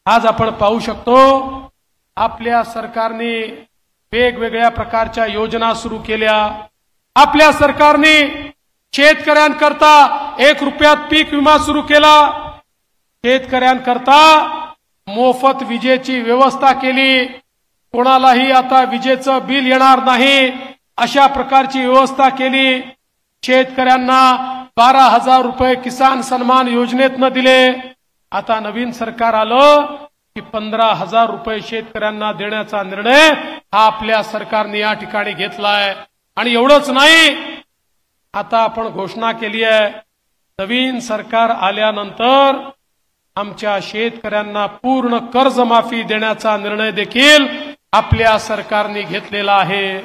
आज आपण पाहू शकतो आपल्या सरकारने वेगवेगळ्या प्रकारच्या योजना सुरू केल्या। आपल्या सरकारने शेतकऱ्यांकरता 1 रुपयात पीक विमा सुरू केला। शेतकऱ्यांकरता मोफत विजेची व्यवस्था केली। कोणालाही आता विजेचं बिल येणार नाही अशा प्रकारची व्यवस्था केली। शेतकऱ्यांना 12,000 रुपये किसान सन्मान योजनेतनं दिले। आता नवीन सरकार आलं की 15,000 रुपये शेतकऱ्यांना देण्याचा निर्णय हा आपल्या सरकारने या ठिकाणी घेतलाय। आणि एवढंच नाही, आता आपण घोषणा केली आहे नवीन सरकार आल्यानंतर आमच्या शेतकऱ्यांना पूर्ण कर्जमाफी देण्याचा निर्णय देखील आपल्या सरकारने घेतलेला आहे।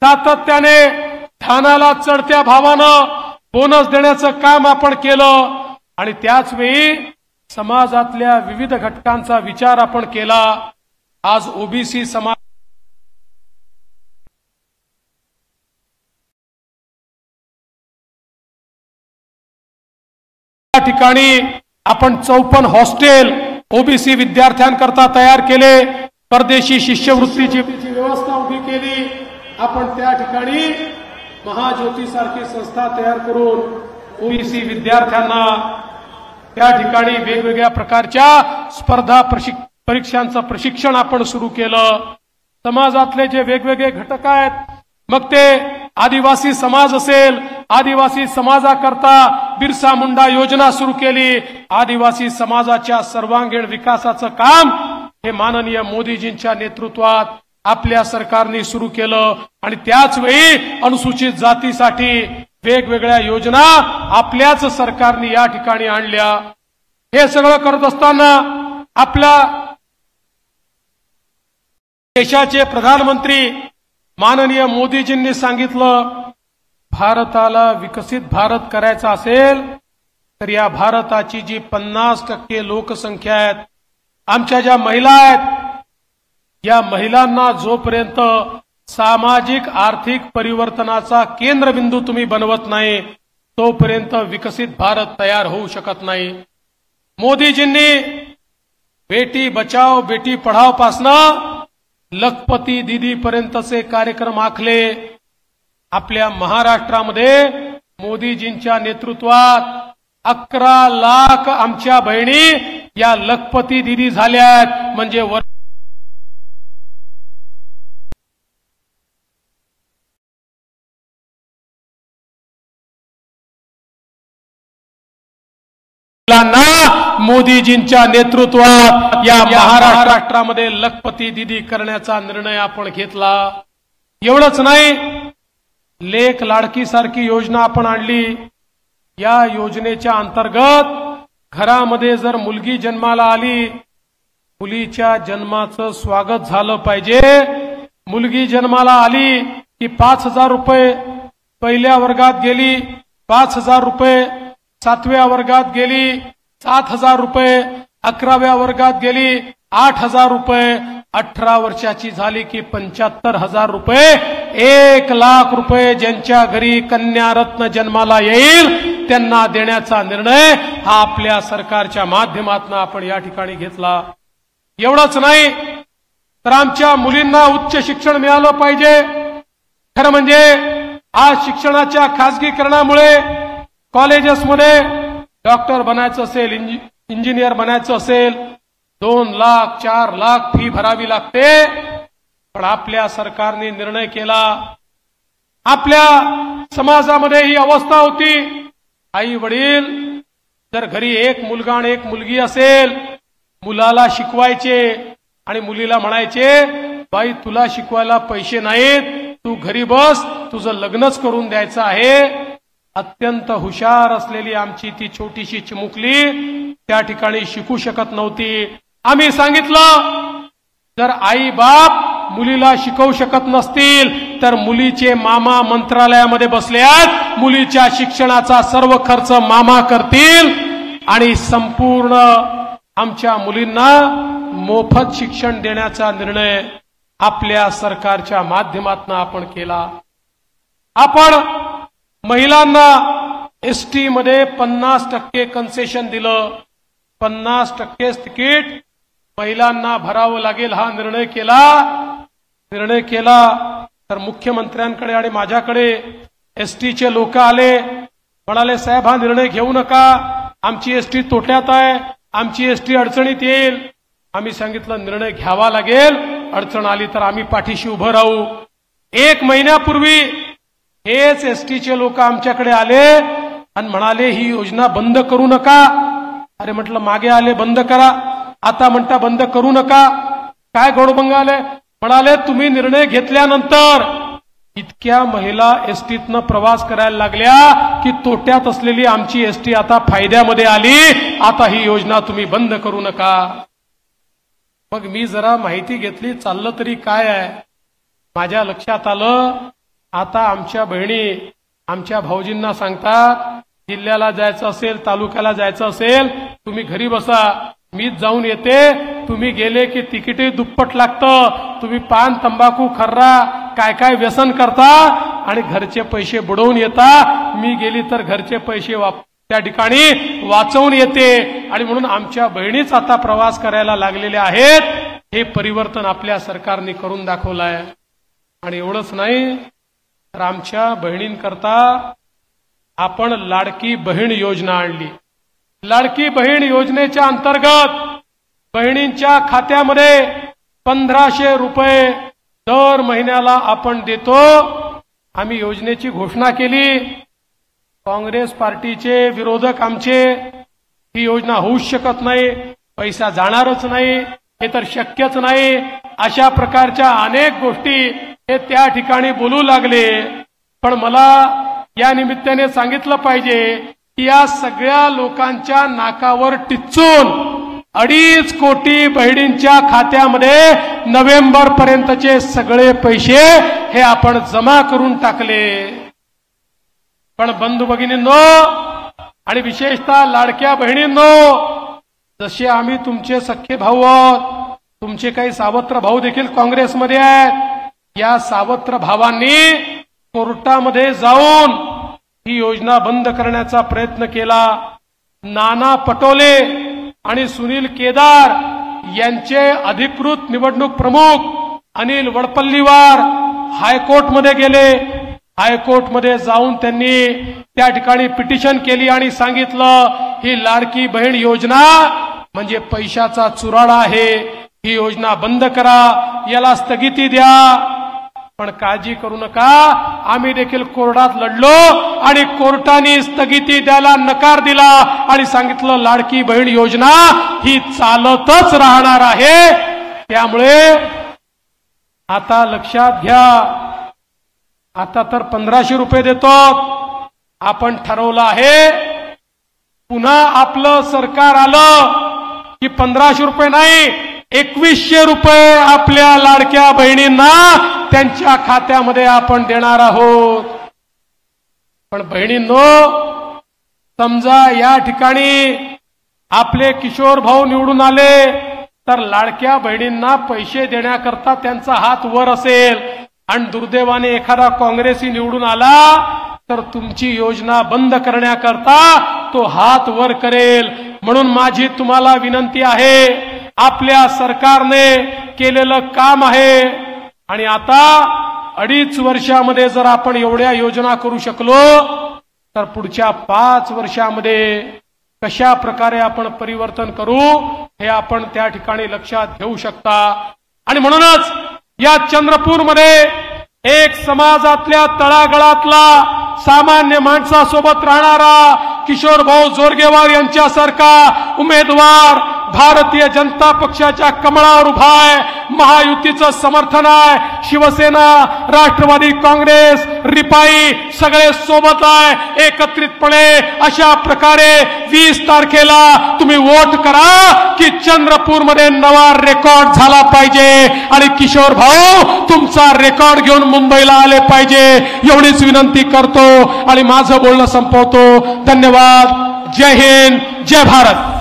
सातत्याने धानाला चढत्या भावानं बोनस देण्याचं काम आपण केलं आणि त्याच वेळी समाजातल्या विविध घटकांचा विचार आपण केला। आज ओबीसी समाज या ठिकाणी आपण 54 हॉस्टेल ओबीसी विद्यार्थ्यांकरता तयार केले। परदेशी शिष्यवृत्तीची व्यवस्था उभी केली। आपण त्या ठिकाणी महाज्योती सारखी संस्था तयार करून ओबीसी विद्यार्थ्यांना त्या ठिकाणी वेगवेगळ्या प्रकारच्या स्पर्धा परीक्षांचं प्रशिक्षण आपण सुरू केलं। समाजातले जे वेगवेगळे घटक आहेत, मग ते आदिवासी समाज असेल, आदिवासी समाजाकरता बिरसा मुंडा योजना सुरू केली। आदिवासी समाजाच्या सर्वांगीण विकासाचं काम हे माननीय मोदीजींच्या नेतृत्वात आपल्या सरकारने सुरू केलं। आणि त्याच वेळी अनुसूचित जातीसाठी वेगवेगळ्या योजना आपल्याच सरकारने या ठिकाणी आणल्या। हे सगळं करत असताना आपल्या देशाचे प्रधानमंत्री माननीय मोदीजींनी सांगितलं, भारताला विकसित भारत करायचा असेल तर या भारताची जी 50% लोकसंख्या आहे, आमच्या ज्या महिला आहेत, या महिलांना जोपर्यंत सामाजिक आर्थिक परिवर्तनाचा केंद्रबिंदू तुम्ही बनवत नाही तोपर्यंत विकसित भारत तयार होऊ शकत नाही। मोदीजींनी बेटी बचाओ बेटी पढाओ पासनं लखपती दीदी पर्यंतचे कार्यक्रम आखले। आपल्या महाराष्ट्रामध्ये मोदीजींच्या नेतृत्वात 11 लाख आमच्या बहिणी या लखपती दीदी झाल्यात। म्हणजे मोदीजींच्या नेतृत्वात या महाराष्ट्रामध्ये लखपती दीदी करण्याचा निर्णय आपण घेतला। एवढंच नाही, लेक लाडकी सारखी योजना आपण आणली। या योजनेच्या अंतर्गत घरामध्ये जर मुलगी जन्माला आली, मुलीच्या जन्माचं स्वागत झालं पाहिजे। मुलगी जन्माला आली की 5,000 रुपये पहिल्या वर्गात गेली, 5,000 रुपये 7व्या वर्गात गेली, 7,000 रुपये 11व्या वर्गात गेली, 8,000 रुपये 18 वर्षाची झाली की 75,000 रुपये, 1 लाख रुपये ज्यांच्या घरी कन्या रत्न जन्माला येईल त्यांना देण्याचा निर्णय हा आपल्या सरकारच्या माध्यमातून आपण या ठिकाणी घेतला। एवढंच नाही तर आमच्या मुलींना उच्च शिक्षण मिळालं पाहिजे। खरं म्हणजे आज शिक्षणाच्या खासगीकरणामुळे कॉलेजेसमध्ये डॉक्टर बनायचं असेल, इंजिनियर बनायचं असेल, 2 लाख 4 लाख फी भरावी लागते। पण आपल्या सरकारने निर्णय केला, आपल्या समाजामध्ये ही अवस्था होती, आई वडील जर घरी एक मुलगा आणि एक मुलगी असेल, मुलाला शिकवायचे आणि मुलीला म्हणायचे, बाई तुला शिकवायला पैसे नाहीत, तू घरी बस, तुझं लग्नच करून द्यायचं आहे। अत्यंत हुशार असलेली आमची ती छोटीशी चिमुकली त्या ठिकाणी शिकू शकत नव्हती। आम्ही सांगितलं, जर आई बाप मुलीला शिकवू शकत नसतील तर मुलीचे मामा मंत्रालयामध्ये बसले आहेत, मुलीच्या शिक्षणाचा सर्व खर्च मामा करतील आणि संपूर्ण आमच्या मुलींना मोफत शिक्षण देण्याचा निर्णय आपल्या सरकारच्या माध्यमातून आपण केला। आपण महिलांना एसटी मध्ये 50% कन्सेशन दिलं। 50% तिकीट महिलांना भरावं लागेल हा निर्णय केला तर मुख्यमंत्र्यांकडे आणि माझ्याकडे एसटीचे लोक आले, म्हणाले साहेब हा निर्णय घेऊ नका, आमची एसटी तोट्यात आहे, आमची एसटी अडचणीत येईल. आम्ही सांगितलं निर्णय घ्यावा लागेल, अडचण आली तर आम्ही पाठीशी उभं राहू. 1 महिन्यापूर्वी हेच एसटीचे लोक आमच्याकडे आले आणि म्हणाले ही योजना बंद करू नका. अरे म्हटलं मागे आले बंद करा, आता म्हणता बंद करू नका, काय गोडबंग आले. म्हणाले तुम्ही निर्णय घेतल्यानंतर इतक्या महिला एसटीतनं प्रवास करायला लागल्या की तोट्यात असलेली आमची एसटी आता फायद्यामध्ये आली, आता ही योजना तुम्ही बंद करू नका. मग मी जरा माहिती घेतली, चाललं तरी काय आहे. माझ्या लक्षात आलं आता आमच्या बहिणी आमच्या भाऊजींना सांगतात जिल्ह्याला जायचं असेल, तालुक्याला जायचं असेल, तुम्ही घरी बसा, मीच जाऊन येते, तुम्ही गेले की तिकीटही दुप्पट लागतं, तुम्ही पान तंबाखू खर्रा काय काय व्यसन करता आणि घरचे पैसे बुडवून येता, मी गेली तर घरचे पैसे त्या ठिकाणी वाचवून येते. आणि म्हणून आमच्या बहिणीच आता प्रवास करायला लागलेल्या आहेत. हे परिवर्तन आपल्या सरकारने करून दाखवलं आहे. आणि एवढंच नाही तर आमच्या बहिणींकरता आपण लाडकी बहीण योजना आणली. लाडकी बहीण योजनेच्या अंतर्गत बहिणींच्या खात्यामध्ये 1500 रुपये दर महिन्याला आपण देतो. आम्ही योजनेची घोषणा केली. काँग्रेस पार्टीचे विरोधक आमचे ही योजना होऊच शकत नाही, पैसा जाणारच नाही, हे तर शक्यच नाही, अशा प्रकारच्या अनेक गोष्टी हे त्या ठिकाणी बोलू लागले. पण मला या निमित्ताने सांगितलं पाहिजे की या सगळ्या लोकांच्या नाकावर टिच्चून 2.5 कोटी बहिणींच्या खात्यामध्ये नोव्हेंबर पर्यंतचे सगळे पैसे हे आपण जमा करून टाकले. पण बंधू भगिनींनो आणि विशेषतः लाडक्या बहिणींनो, जसे आम्ही तुमचे सख्खे भाऊ आहोत, तुमचे काही सावत्र भाऊ देखील काँग्रेसमध्ये आहेत, या सावत्र भावांनी कोर्टामध्ये जाऊन ही योजना बंद करण्याचा प्रयत्न केला. नाना पटोले आणि सुनील केदार यांचे अधिकृत निवडणूक प्रमुख अनिल वडपल्लीवार हायकोर्टमध्ये गेले. हायकोर्टमध्ये जाऊन त्यांनी त्या ठिकाणी पिटिशन केली आणि सांगितलं ही लाडकी बहीण योजना म्हणजे पैशाचा चुराडा आहे, ही योजना बंद करा, याला स्थगिती द्या. पण काळजी करू नका, आम्ही देखील कोर्टात लढलो आणि कोर्टाने स्थगिती द्यायला नकार दिला आणि सांगितलं लाडकी बहीण योजना ही चालतच राहणार आहे. त्यामुळे आता लक्षात घ्या, आता तर 1500 रुपये देतो. आपण ठरवलं आहे पुन्हा आपलं सरकार आलं की 1500 रुपये नाही 2100 रुपये आपल्या लाडक्या बहिणींना त्यांच्या खात्यामध्ये आपण देणार आहोत. पण बहिणींनो, समजा या ठिकाणी आपले किशोर भाऊ निवडून आले तर लाडक्या बहिणींना पैसे देण्याकरता त्यांचा हात वर असेल आणि दुर्दैवाने एखादा काँग्रेसी निवडून आला तर तुमची योजना बंद करण्याकरता तो हात वर करेल. म्हणून माझी तुम्हाला विनंती आहे, आपल्या सरकारने केलेलं काम आहे आणि आता 2.5 वर्षामध्ये जर आपण एवढ्या योजना करू शकलो तर पुढच्या 5 वर्षामध्ये कशा प्रकारे आपण परिवर्तन करू हे आपण त्या ठिकाणी लक्षात घेऊ शकता. आणि म्हणूनच या चंद्रपूरमध्ये एक समाजातल्या तळागाळातला सामान्य माणसासोबत राहणारा किशोर भाऊ जोरगेवार यांच्यासारखा उमेदवार भारतीय जनता पक्षाच्या कमळावर उभा आहे. महायुतीचं समर्थन आहे. शिवसेना, राष्ट्रवादी काँग्रेस, रिपाई सगळे सोबत आहे. एकत्रितपणे अशा प्रकारे 20 तारखेला तुम्ही वोट करा की चंद्रपूरमध्ये नवा रेकॉर्ड झाला पाहिजे आणि किशोर भाऊ तुमचा रेकॉर्ड घेऊन मुंबईला आले पाहिजे, एवढीच विनंती करतो आणि माझं बोलणं संपवतो. धन्यवाद. जय हिंद, जय भारत.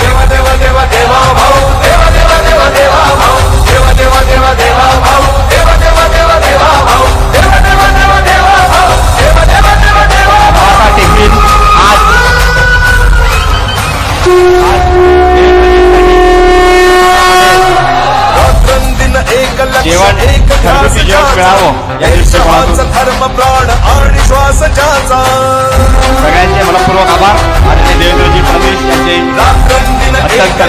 देवा देवा देवा देवा भाऊ, देवा देवा देवा देवा भाऊ, देवा देवा देवा देवा भाऊ, देवा देवा देवा देवा भाऊ, देवा देवा देवा देवा भाऊ, देवा देवा देवा देवा भाऊ. आज मिळावं या दृष्टिकोनातून धर्म प्राण आणि श्वास ज्याचा सगळ्यांचे मनपूर्वक आभार. आदरणीय देवेंद्रजी फडणवीस यांचे अत्यंत